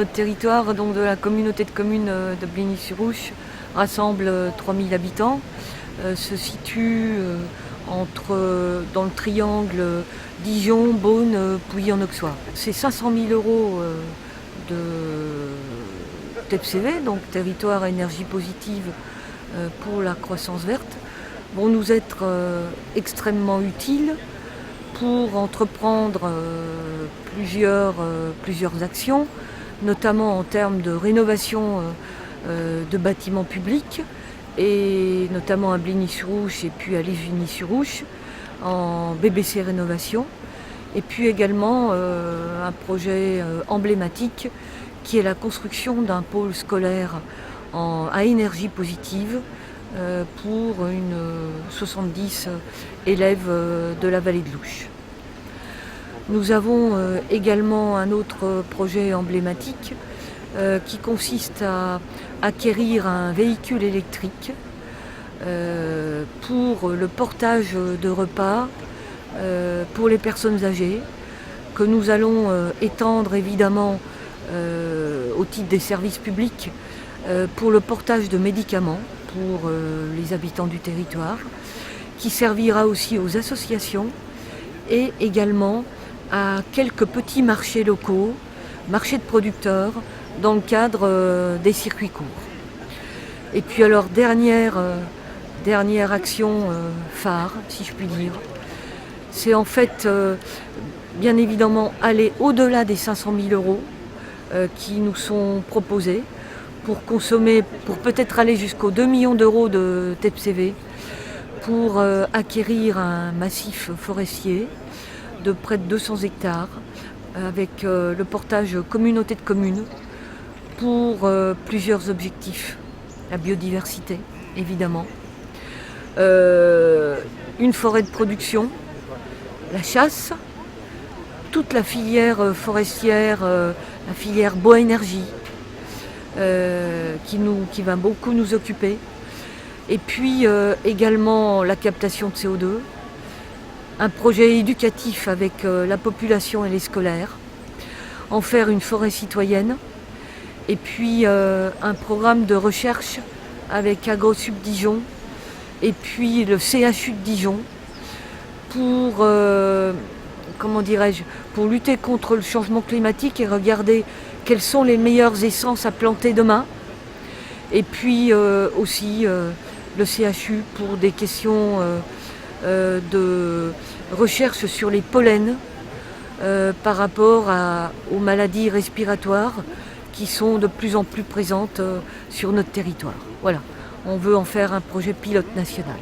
Notre territoire, donc de la communauté de communes de Bligny-sur-Ouche, rassemble 3000 habitants, se situe dans le triangle Dijon, Beaune, Pouilly-en-Auxois. C'est 500 000 € de TEPCV, donc territoire à énergie positive pour la croissance verte, vont nous être extrêmement utiles pour entreprendre plusieurs actions, notamment en termes de rénovation de bâtiments publics, et notamment à Bligny-sur-Ouche et puis à Lévigny-sur-Ouche, en BBC Rénovation. Et puis également un projet emblématique qui est la construction d'un pôle scolaire à énergie positive pour 70 élèves de la vallée de l'Ouche. Nous avons également un autre projet emblématique qui consiste à acquérir un véhicule électrique pour le portage de repas pour les personnes âgées, que nous allons étendre évidemment au titre des services publics pour le portage de médicaments pour les habitants du territoire, qui servira aussi aux associations et également à quelques petits marchés locaux, marchés de producteurs, dans le cadre des circuits courts. Et puis alors, dernière action phare, si je puis dire, c'est en fait bien évidemment aller au-delà des 500 000 € qui nous sont proposés pour peut-être aller jusqu'aux 2 millions d'euros de TEPCV pour acquérir un massif forestier de près de 200 hectares avec le portage communauté de communes pour plusieurs objectifs. La biodiversité, évidemment, une forêt de production, la chasse, toute la filière forestière, la filière bois-énergie, qui va beaucoup nous occuper. Et puis également la captation de CO2, un projet éducatif avec la population et les scolaires, en faire une forêt citoyenne, et puis un programme de recherche avec AgroSup Dijon et puis le CHU de Dijon pour pour lutter contre le changement climatique et regarder quelles sont les meilleures essences à planter demain. Et puis aussi le CHU pour des questions de recherche sur les pollens par rapport aux maladies respiratoires qui sont de plus en plus présentes sur notre territoire. Voilà, on veut en faire un projet pilote national.